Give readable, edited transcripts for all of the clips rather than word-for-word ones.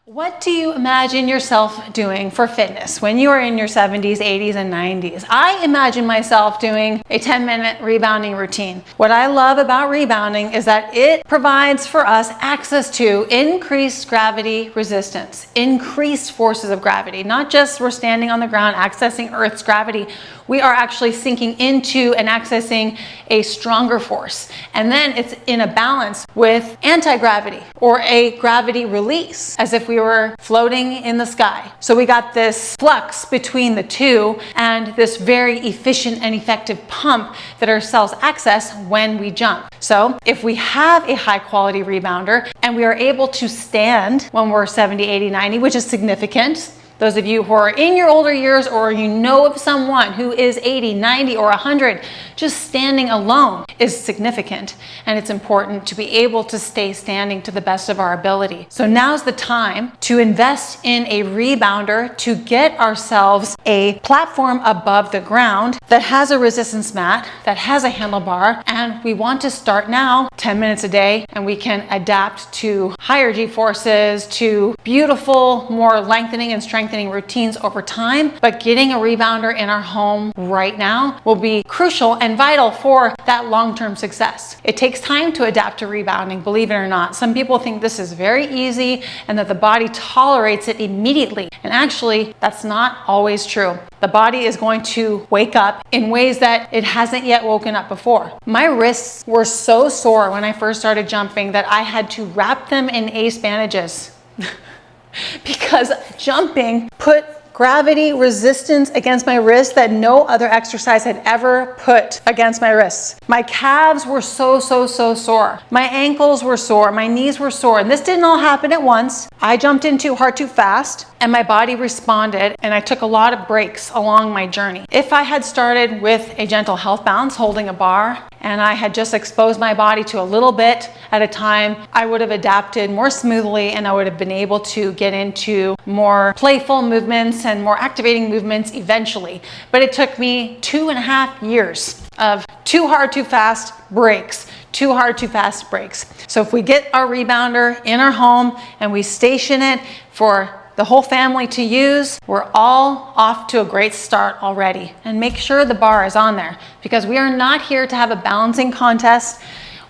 What do you imagine yourself doing for fitness when you are in your 70s, 80s, and 90s? I imagine myself doing a 10-minute rebounding routine. What I love about rebounding is that it provides for us access to increased gravity resistance, increased forces of gravity. Not just we're standing on the ground accessing Earth's gravity, we are actually sinking into and accessing a stronger force. And then it's in a balance with anti-gravity or a gravity release, as if we were floating in the sky. So we got this flux between the two and this very efficient and effective pump that our cells access when we jump. So if we have a high quality rebounder and we are able to stand when we're 70, 80, 90, which is significant. Those of you who are in your older years or you know of someone who is 80, 90, or 100, just standing alone is significant. And it's important to be able to stay standing to the best of our ability. So now's the time to invest in a rebounder to get ourselves a platform above the ground that has a resistance mat, that has a handlebar, and we want to start now 10 minutes a day, and we can adapt to higher G-forces, to beautiful, more lengthening and strengthening routines over time, but getting a rebounder in our home right now will be crucial and vital for that long-term success. It takes time to adapt to rebounding, believe it or not. Some people think this is very easy and that the body tolerates it immediately. And actually, that's not always true. The body is going to wake up in ways that it hasn't yet woken up before. My wrists were so sore when I first started jumping that I had to wrap them in ace bandages. Because jumping put gravity resistance against my wrist that no other exercise had ever put against my wrists. My calves were so sore. My ankles were sore. My knees were sore. And this didn't all happen at once. I jumped in too hard too fast and my body responded, and I took a lot of breaks along my journey. If I had started with a gentle health balance, holding a bar, and I had just exposed my body to a little bit at a time, I would have adapted more smoothly and I would have been able to get into more playful movements and more activating movements eventually. But it took me 2.5 years of too hard, too fast breaks. Too hard, too fast breaks. So if we get our rebounder in our home and we station it for the whole family to use, we're all off to a great start already. And make sure the bar is on there, because we are not here to have a balancing contest.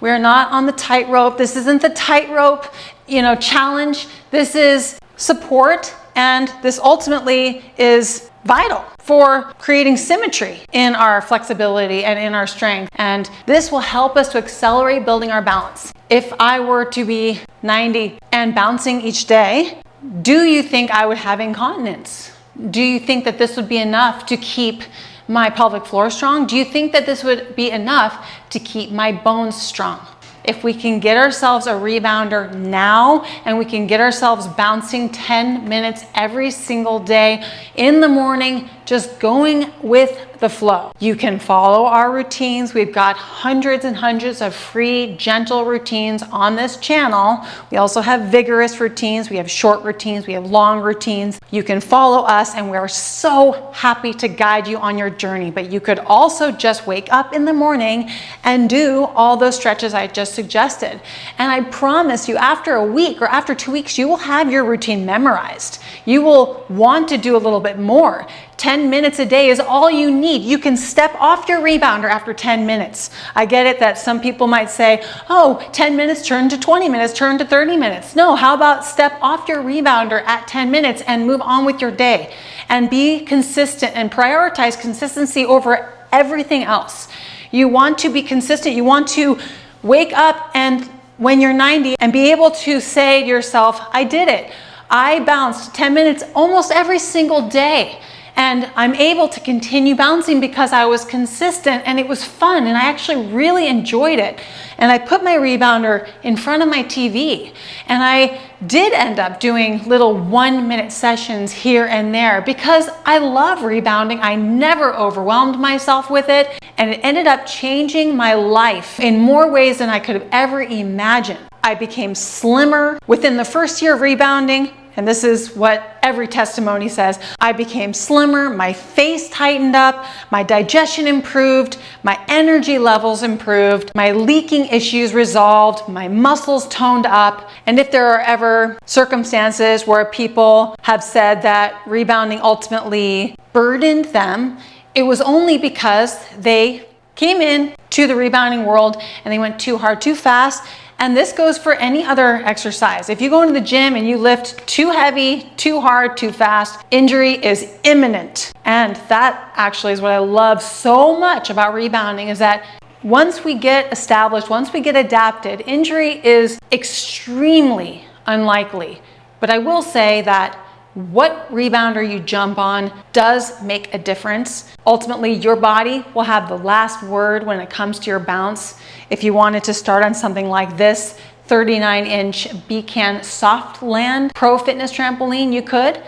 We are not on the tightrope. This isn't the tightrope, challenge. This is support, and this ultimately is vital for creating symmetry in our flexibility and in our strength. And this will help us to accelerate building our balance. If I were to be 90 and bouncing each day, do you think I would have incontinence? Do you think that this would be enough to keep my pelvic floor strong? Do you think that this would be enough to keep my bones strong? If we can get ourselves a rebounder now and we can get ourselves bouncing 10 minutes every single day in the morning, just going with the flow. You can follow our routines. We've got hundreds and hundreds of free, gentle routines on this channel. We also have vigorous routines. We have short routines. We have long routines. You can follow us and we're so happy to guide you on your journey. But you could also just wake up in the morning and do all those stretches I just suggested. And I promise you, after a week or after 2 weeks, you will have your routine memorized. You will want to do a little bit more. 10 minutes a day is all you need. You can step off your rebounder after 10 minutes. I get it that some people might say, oh, 10 minutes turn to 20 minutes, turn to 30 minutes. No, how about step off your rebounder at 10 minutes and move on with your day and be consistent and prioritize consistency over everything else. You want to be consistent. You want to wake up and when you're 90 and be able to say to yourself, I did it. I bounced 10 minutes almost every single day. And I'm able to continue bouncing because I was consistent and it was fun and I actually really enjoyed it. And I put my rebounder in front of my TV and I did end up doing little 1-minute sessions here and there because I love rebounding. I never overwhelmed myself with it and it ended up changing my life in more ways than I could have ever imagined. I became slimmer within the first year of rebounding. and this is what every testimony says, I became slimmer, my face tightened up, my digestion improved, my energy levels improved, my leaking issues resolved, my muscles toned up. And if there are ever circumstances where people have said that rebounding ultimately burdened them, it was only because they came in to the rebounding world and they went too hard, too fast. And this goes for any other exercise. If you go into the gym and you lift too heavy, too hard, too fast, injury is imminent. And that actually is what I love so much about rebounding, is that once we get established, once we get adapted, injury is extremely unlikely. But I will say that what rebounder you jump on does make a difference. Ultimately, your body will have the last word when it comes to your bounce. If you wanted to start on something like this 39-inch Beacon Soft Land Pro Fitness trampoline, you could.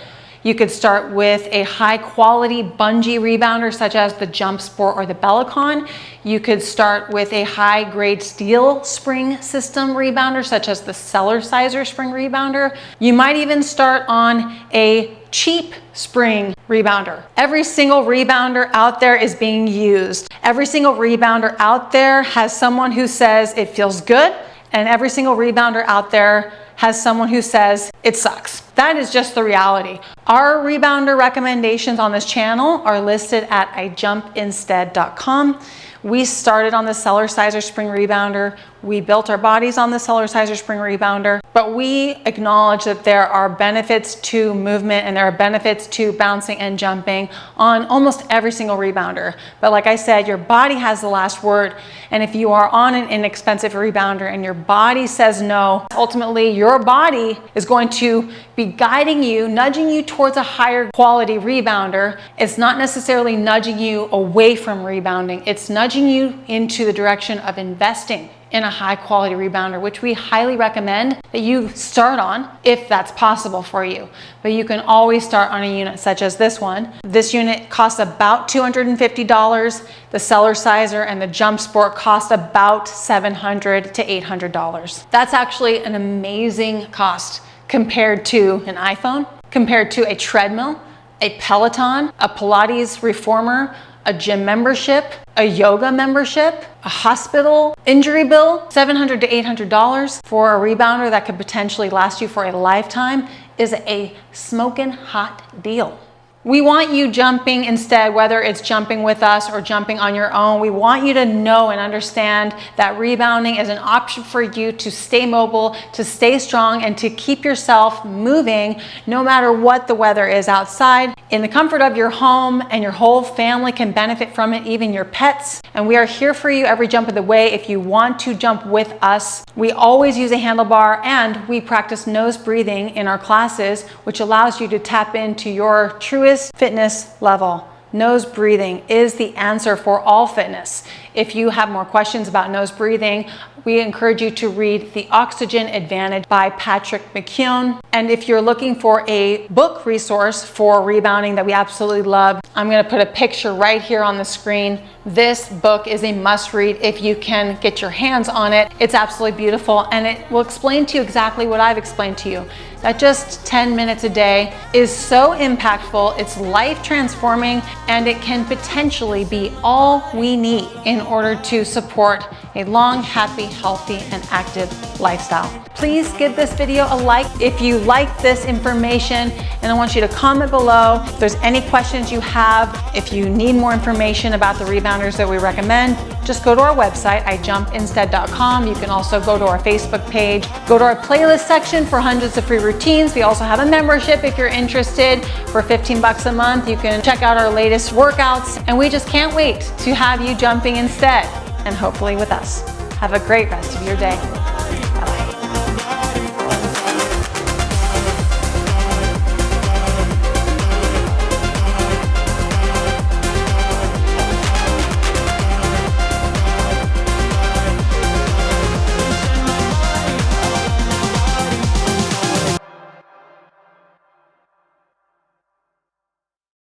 You could start with a high quality bungee rebounder such as the Jump Sport or the Bellicon. You could start with a high grade steel spring system rebounder such as the Cellerciser spring rebounder. You might even start on a cheap spring rebounder. Every single rebounder out there is being used. Every single rebounder out there has someone who says it feels good, and every single rebounder out there has someone who says it sucks. That is just the reality. Our rebounder recommendations on this channel are listed at ijumpinstead.com. We started on the Cellerciser spring rebounder. We built our bodies on the Cellerciser spring rebounder, but we acknowledge that there are benefits to movement and there are benefits to bouncing and jumping on almost every single rebounder. But like I said, your body has the last word. And if you are on an inexpensive rebounder and your body says no, ultimately your body is going to be guiding you, nudging you towards a higher quality rebounder. It's not necessarily nudging you away from rebounding. It's nudging you into the direction of investing in a high quality rebounder, which we highly recommend that you start on if that's possible for you. But you can always start on a unit such as this one. This unit costs about $250. The Cellerciser and the Jump Sport cost about $700 to $800. That's actually an amazing cost compared to an iPhone, compared to a treadmill, a Peloton, a Pilates reformer, a gym membership, a yoga membership, a hospital injury bill. $700 to $800 for a rebounder that could potentially last you for a lifetime is a smoking hot deal. We want you jumping instead, whether it's jumping with us or jumping on your own. We want you to know and understand that rebounding is an option for you to stay mobile, to stay strong, and to keep yourself moving no matter what the weather is outside. In the comfort of your home, and your whole family can benefit from it, even your pets. And we are here for you every jump of the way if you want to jump with us. We always use a handlebar, and we practice nose breathing in our classes, which allows you to tap into your truest fitness level. Nose breathing is the answer for all fitness. If you have more questions about nose breathing, we encourage you to read The Oxygen Advantage by Patrick McKeown. And if you're looking for a book resource for rebounding that we absolutely love, I'm going to put a picture right here on the screen. This book is a must read if you can get your hands on it. It's absolutely beautiful, and it will explain to you exactly what I've explained to you. That just 10 minutes a day is so impactful, it's life transforming, and it can potentially be all we need in order to support a long, happy, healthy, and active lifestyle. Please give this video a like if you like this information, and I want you to comment below if there's any questions you have. If you need more information about the rebounders that we recommend, just go to our website, ijumpinstead.com. You can also go to our Facebook page, go to our playlist section for hundreds of free routines. We also have a membership if you're interested. For 15 bucks a month, you can check out our latest workouts, and we just can't wait to have you jumping instead, and hopefully with us. Have a great rest of your day.